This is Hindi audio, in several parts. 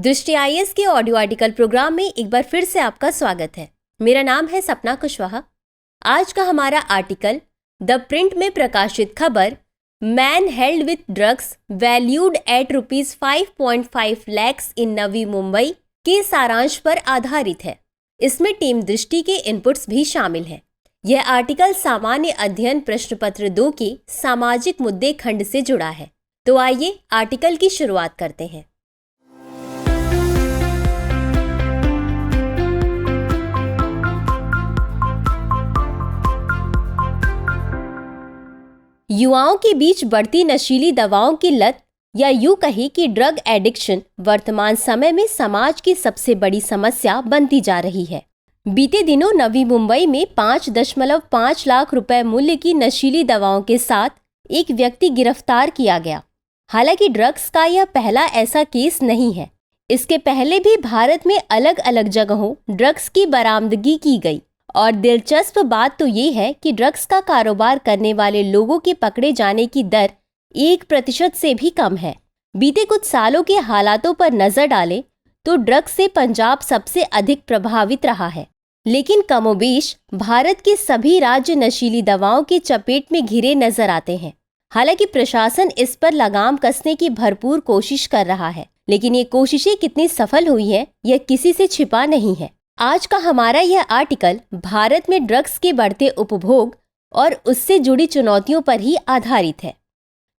दृष्टि आईएएस के ऑडियो आर्टिकल प्रोग्राम में एक बार फिर से आपका स्वागत है। मेरा नाम है सपना कुशवाहा। आज का हमारा आर्टिकल द प्रिंट में प्रकाशित खबर man held with drugs valued at ₹5.5 lakh in Navi Mumbai के सारांश पर आधारित है। इसमें टीम दृष्टि के इनपुट्स भी शामिल हैं। यह आर्टिकल सामान्य अध्ययन प्रश्न पत्र 2 के सामाजिक मुद्दे खंड से जुड़ा है। तो आइए आर्टिकल की शुरुआत करते हैं। युवाओं के बीच बढ़ती नशीली दवाओं की लत या यूं कहे कि ड्रग एडिक्शन वर्तमान समय में समाज की सबसे बड़ी समस्या बनती जा रही है। बीते दिनों नवी मुंबई में 5.5 लाख रुपए मूल्य की नशीली दवाओं के साथ एक व्यक्ति गिरफ्तार किया गया। हालांकि ड्रग्स का यह पहला ऐसा केस नहीं है। इसके पहले भी भारत में अलग अलग जगहों ड्रग्स की बरामदगी की गई और दिलचस्प बात तो ये है कि ड्रग्स का कारोबार करने वाले लोगों के पकड़े जाने की दर 1% से भी कम है। बीते कुछ सालों के हालातों पर नजर डालें तो ड्रग्स से पंजाब सबसे अधिक प्रभावित रहा है, लेकिन कमोबेश भारत के सभी राज्य नशीली दवाओं की चपेट में घिरे नजर आते हैं। हालांकि प्रशासन इस पर लगाम कसने की भरपूर कोशिश कर रहा है, लेकिन ये कोशिशें कितनी सफल हुई है यह किसी से छिपा नहीं है। आज का हमारा यह आर्टिकल भारत में ड्रग्स के बढ़ते उपभोग और उससे जुड़ी चुनौतियों पर ही आधारित है।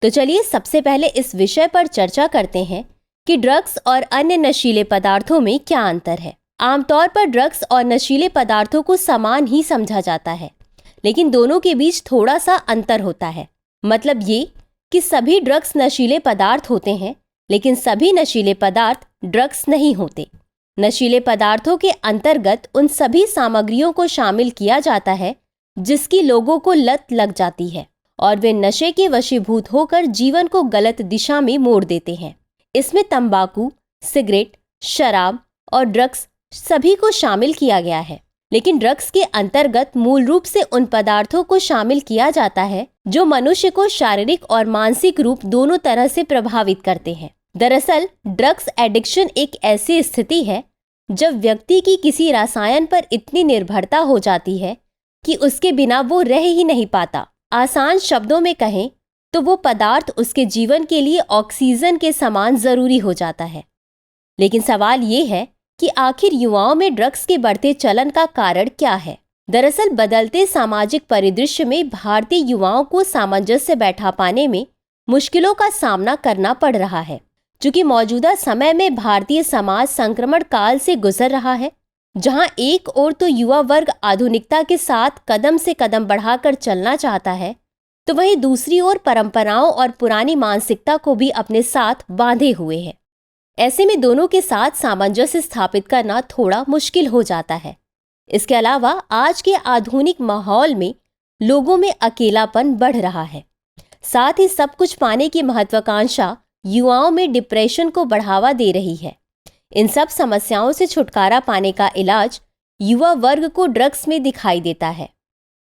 तो चलिए सबसे पहले इस विषय पर चर्चा करते हैं कि ड्रग्स और अन्य नशीले पदार्थों में क्या अंतर है। आमतौर पर ड्रग्स और नशीले पदार्थों को समान ही समझा जाता है, लेकिन दोनों के बीच थोड़ा सा अंतर होता है। मतलब ये कि सभी ड्रग्स नशीले पदार्थ होते हैं, लेकिन सभी नशीले पदार्थ ड्रग्स नहीं होते। नशीले पदार्थों के अंतर्गत उन सभी सामग्रियों को शामिल किया जाता है जिसकी लोगों को लत लग जाती है और वे नशे के वशीभूत होकर जीवन को गलत दिशा में मोड़ देते हैं। इसमें तंबाकू, सिगरेट, शराब और ड्रग्स सभी को शामिल किया गया है, लेकिन ड्रग्स के अंतर्गत मूल रूप से उन पदार्थों को शामिल किया जाता है जो मनुष्य को शारीरिक और मानसिक रूप दोनों तरह से प्रभावित करते हैं। दरअसल ड्रग्स एडिक्शन एक ऐसी स्थिति है जब व्यक्ति की किसी रसायन पर इतनी निर्भरता हो जाती है कि उसके बिना वो रह ही नहीं पाता। आसान शब्दों में कहें तो वो पदार्थ उसके जीवन के लिए ऑक्सीजन के समान जरूरी हो जाता है। लेकिन सवाल ये है कि आखिर युवाओं में ड्रग्स के बढ़ते चलन का कारण क्या है। दरअसल बदलते सामाजिक परिदृश्य में भारतीय युवाओं को सामंजस्य बैठा पाने में मुश्किलों का सामना करना पड़ रहा है। चूंकि मौजूदा समय में भारतीय समाज संक्रमण काल से गुजर रहा है, जहां एक ओर तो युवा वर्ग आधुनिकता के साथ कदम से कदम बढ़ाकर चलना चाहता है, तो वहीं दूसरी ओर परंपराओं और पुरानी मानसिकता को भी अपने साथ बांधे हुए है। ऐसे में दोनों के साथ सामंजस्य स्थापित करना थोड़ा मुश्किल हो जाता है। इसके अलावा आज के आधुनिक माहौल में लोगों में अकेलापन बढ़ रहा है। साथ ही सब कुछ पाने की महत्वाकांक्षा युवाओं में डिप्रेशन को बढ़ावा दे रही है। इन सब समस्याओं से छुटकारा पाने का इलाज युवा वर्ग को ड्रग्स में दिखाई देता है।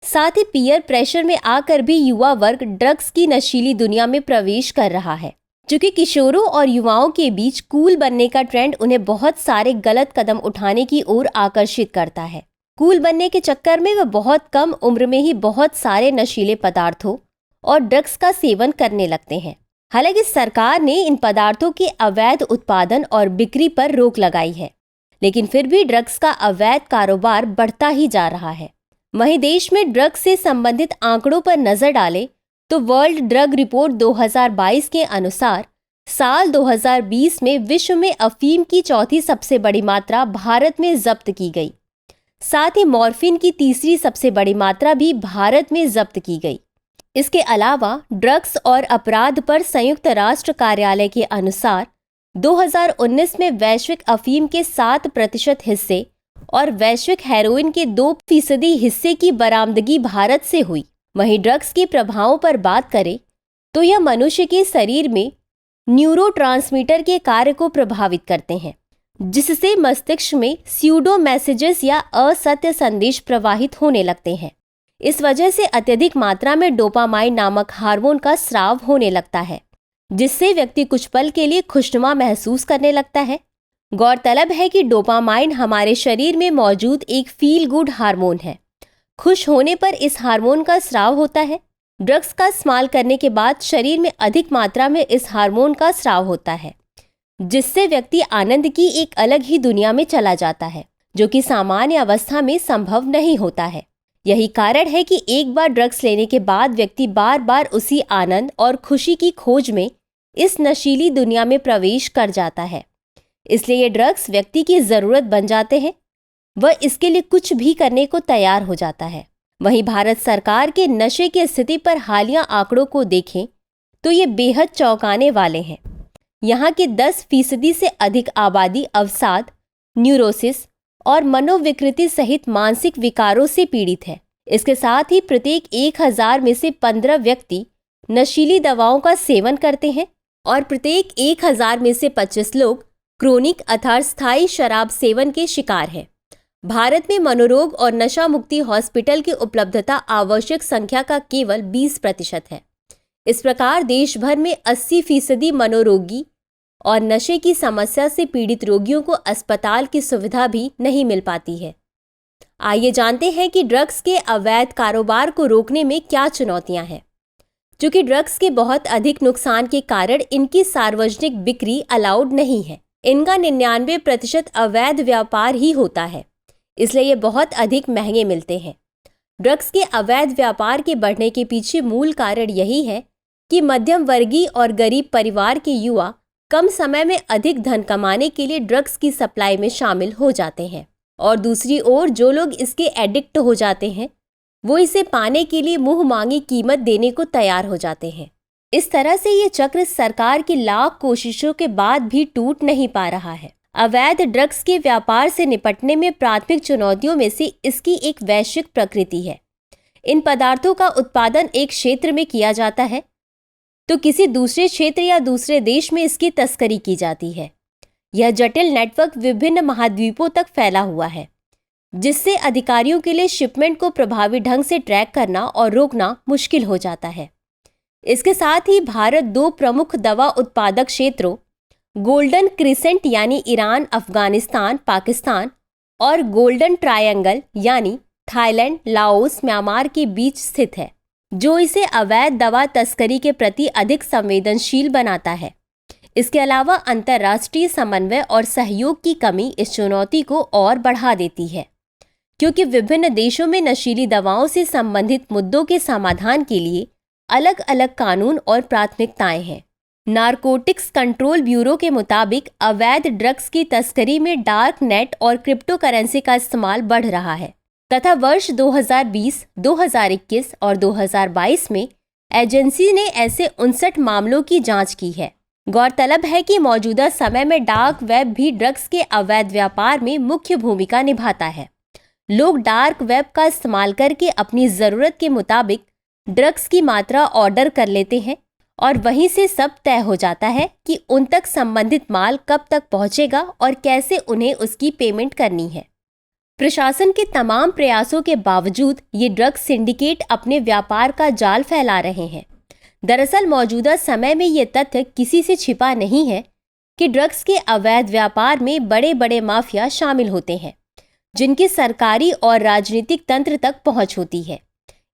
साथ ही पीयर प्रेशर में आकर भी युवा वर्ग ड्रग्स की नशीली दुनिया में प्रवेश कर रहा है। क्योंकि किशोरों और युवाओं के बीच कूल बनने का ट्रेंड उन्हें बहुत सारे गलत कदम उठाने की ओर आकर्षित करता है। कूल बनने के चक्कर में वह बहुत कम उम्र में ही बहुत सारे नशीले पदार्थों और ड्रग्स का सेवन करने लगते हैं। हालांकि सरकार ने इन पदार्थों के अवैध उत्पादन और बिक्री पर रोक लगाई है, लेकिन फिर भी ड्रग्स का अवैध कारोबार बढ़ता ही जा रहा है। वहीं देश में ड्रग्स से संबंधित आंकड़ों पर नजर डालें तो वर्ल्ड ड्रग रिपोर्ट 2022 के अनुसार साल 2020 में विश्व में अफीम की चौथी सबसे बड़ी मात्रा भारत में जब्त की गई। साथ ही मॉर्फिन की तीसरी सबसे बड़ी मात्रा भी भारत में जब्त की गई। इसके अलावा ड्रग्स और अपराध पर संयुक्त राष्ट्र कार्यालय के अनुसार 2019 में वैश्विक अफीम के 7% हिस्से और वैश्विक हेरोइन के 2% हिस्से की बरामदगी भारत से हुई। वहीं ड्रग्स के प्रभावों पर बात करें तो यह मनुष्य के शरीर में न्यूरोट्रांसमीटर के कार्य को प्रभावित करते हैं, जिससे मस्तिष्क में स्यूडो मैसेजेस या असत्य संदेश प्रवाहित होने लगते हैं। इस वजह से अत्यधिक मात्रा में डोपामाइन नामक हार्मोन का स्राव होने लगता है, जिससे व्यक्ति कुछ पल के लिए खुशनुमा महसूस करने लगता है, गौरतलब है कि डोपामाइन हमारे शरीर में मौजूद एक फील गुड हार्मोन है। खुश होने पर इस हार्मोन का स्राव होता है। ड्रग्स का इस्तेमाल करने के बाद शरीर में अधिक मात्रा में इस हार्मोन का स्राव होता है, जिससे व्यक्ति आनंद की एक अलग ही दुनिया में चला जाता है, जो कि सामान्य अवस्था में संभव नहीं होता है। यही कारण है कि एक बार ड्रग्स लेने के बाद व्यक्ति बार बार उसी आनंद और खुशी की खोज में इस नशीली दुनिया में प्रवेश कर जाता है। इसलिए ये ड्रग्स व्यक्ति की ज़रूरत बन जाते हैं। वह इसके लिए कुछ भी करने को तैयार हो जाता है। वहीं भारत सरकार के नशे की स्थिति पर हालिया आंकड़ों को देखें तो ये बेहद चौंकाने वाले हैं। यहाँ की 10% से अधिक आबादी अवसाद, न्यूरोसिस और मनोविकृति सहित मानसिक विकारों से पीड़ित है। इसके साथ ही प्रत्येक 1000 में से 15 व्यक्ति नशीली दवाओं का सेवन करते हैं और प्रत्येक 1000 में से 25 लोग क्रोनिक अर्थात स्थायी शराब सेवन के शिकार हैं। भारत में मनोरोग और नशा मुक्ति हॉस्पिटल की उपलब्धता आवश्यक संख्या का केवल 20% है। इस प्रकार देश भर में 80% मनोरोगी और नशे की समस्या से पीड़ित रोगियों को अस्पताल की सुविधा भी नहीं मिल पाती है। आइए जानते हैं कि ड्रग्स के अवैध कारोबार को रोकने में क्या चुनौतियां हैं। चूंकि ड्रग्स के बहुत अधिक नुकसान के कारण इनकी सार्वजनिक बिक्री अलाउड नहीं है। इनका 99% अवैध व्यापार ही होता है, इसलिए ये बहुत अधिक महंगे मिलते हैं। ड्रग्स के अवैध व्यापार के बढ़ने के पीछे मूल कारण यही है कि मध्यम वर्गीय और गरीब परिवार के युवा कम समय में अधिक धन कमाने के लिए ड्रग्स की सप्लाई में शामिल हो जाते हैं, और दूसरी ओर जो लोग इसके एडिक्ट हो जाते हैं वो इसे पाने के लिए मुंह मांगी कीमत देने को तैयार हो जाते हैं। इस तरह से ये चक्र सरकार की लाख कोशिशों के बाद भी टूट नहीं पा रहा है। अवैध ड्रग्स के व्यापार से निपटने में प्राथमिक चुनौतियों में से इसकी एक वैश्विक प्रकृति है। इन पदार्थों का उत्पादन एक क्षेत्र में किया जाता है तो किसी दूसरे क्षेत्र या दूसरे देश में इसकी तस्करी की जाती है। यह जटिल नेटवर्क विभिन्न महाद्वीपों तक फैला हुआ है, जिससे अधिकारियों के लिए शिपमेंट को प्रभावी ढंग से ट्रैक करना और रोकना मुश्किल हो जाता है। इसके साथ ही भारत 2 प्रमुख दवा उत्पादक क्षेत्रों गोल्डन क्रिसेंट यानी ईरान, अफगानिस्तान, पाकिस्तान और गोल्डन ट्रायंगल यानी थाईलैंड, लाओस, म्यांमार के बीच स्थित है, जो इसे अवैध दवा तस्करी के प्रति अधिक संवेदनशील बनाता है। इसके अलावा अंतर्राष्ट्रीय समन्वय और सहयोग की कमी इस चुनौती को और बढ़ा देती है, क्योंकि विभिन्न देशों में नशीली दवाओं से संबंधित मुद्दों के समाधान के लिए अलग अलग कानून और प्राथमिकताएं हैं। नारकोटिक्स कंट्रोल ब्यूरो के मुताबिक अवैध ड्रग्स की तस्करी में डार्क नेट और क्रिप्टो करेंसी का इस्तेमाल बढ़ रहा है तथा वर्ष 2020, 2021 और 2022 में एजेंसी ने ऐसे 59 मामलों की जांच की है। गौरतलब है कि मौजूदा समय में डार्क वेब भी ड्रग्स के अवैध व्यापार में मुख्य भूमिका निभाता है। लोग डार्क वेब का इस्तेमाल करके अपनी ज़रूरत के मुताबिक ड्रग्स की मात्रा ऑर्डर कर लेते हैं और वहीं से सब तय हो जाता है कि उन तक संबंधित माल कब तक पहुंचेगा और कैसे उन्हें उसकी पेमेंट करनी है। प्रशासन के तमाम प्रयासों के बावजूद ये ड्रग्स सिंडिकेट अपने व्यापार का जाल फैला रहे हैं। दरअसल मौजूदा समय में ये तथ्य किसी से छिपा नहीं है कि ड्रग्स के अवैध व्यापार में बड़े बड़े माफिया शामिल होते हैं, जिनकी सरकारी और राजनीतिक तंत्र तक पहुंच होती है।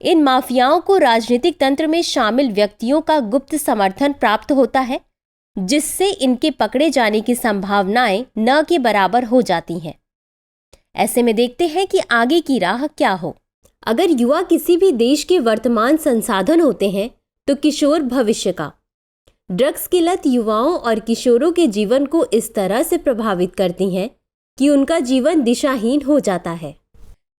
इन माफियाओं को राजनीतिक तंत्र में शामिल व्यक्तियों का गुप्त समर्थन प्राप्त होता है, जिससे इनके पकड़े जाने की संभावनाएं न के बराबर हो जाती हैं। ऐसे में देखते हैं कि आगे की राह क्या हो। अगर युवा किसी भी देश के वर्तमान संसाधन होते हैं तो किशोर भविष्य का। ड्रग्स की लत युवाओं और किशोरों के जीवन को इस तरह से प्रभावित करती है कि उनका जीवन दिशाहीन हो जाता है।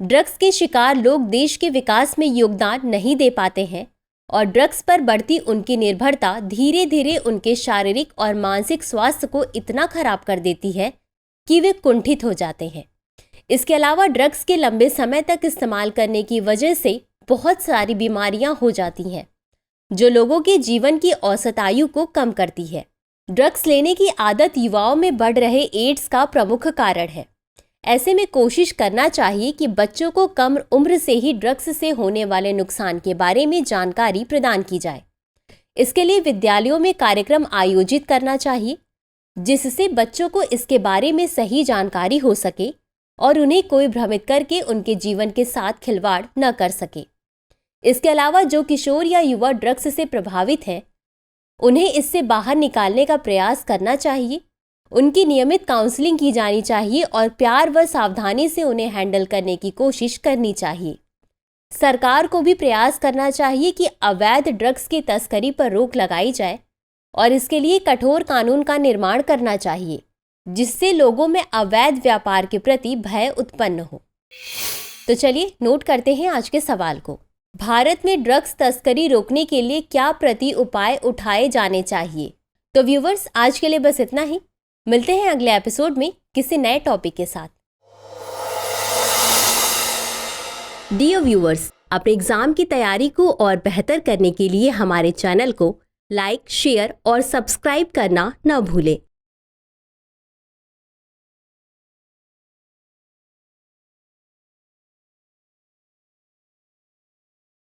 ड्रग्स के शिकार लोग देश के विकास में योगदान नहीं दे पाते हैं और ड्रग्स पर बढ़ती उनकी निर्भरता धीरे धीरे उनके शारीरिक और मानसिक स्वास्थ्य को इतना खराब कर देती है कि वे कुंठित हो जाते हैं। इसके अलावा ड्रग्स के लंबे समय तक इस्तेमाल करने की वजह से बहुत सारी बीमारियां हो जाती हैं, जो लोगों के जीवन की औसत आयु को कम करती है। ड्रग्स लेने की आदत युवाओं में बढ़ रहे एड्स का प्रमुख कारण है। ऐसे में कोशिश करना चाहिए कि बच्चों को कम उम्र से ही ड्रग्स से होने वाले नुकसान के बारे में जानकारी प्रदान की जाए। इसके लिए विद्यालयों में कार्यक्रम आयोजित करना चाहिए जिससे बच्चों को इसके बारे में सही जानकारी हो सके और उन्हें कोई भ्रमित करके उनके जीवन के साथ खिलवाड़ न कर सके। इसके अलावा जो किशोर या युवा ड्रग्स से प्रभावित हैं, उन्हें इससे बाहर निकालने का प्रयास करना चाहिए। उनकी नियमित काउंसलिंग की जानी चाहिए और प्यार व सावधानी से उन्हें हैंडल करने की कोशिश करनी चाहिए। सरकार को भी प्रयास करना चाहिए कि अवैध ड्रग्स की तस्करी पर रोक लगाई जाए और इसके लिए कठोर कानून का निर्माण करना चाहिए, जिससे लोगों में अवैध व्यापार के प्रति भय उत्पन्न हो। तो चलिए नोट करते हैं आज के सवाल को। भारत में ड्रग्स तस्करी रोकने के लिए क्या प्रति उपाय उठाए जाने चाहिए? तो व्यूवर्स, आज के लिए बस इतना ही। मिलते हैं अगले एपिसोड में किसी नए टॉपिक के साथ। डियर व्यूअर्स, अपने एग्जाम की तैयारी को और बेहतर करने के लिए हमारे चैनल को लाइक, शेयर और सब्सक्राइब करना न भूलें।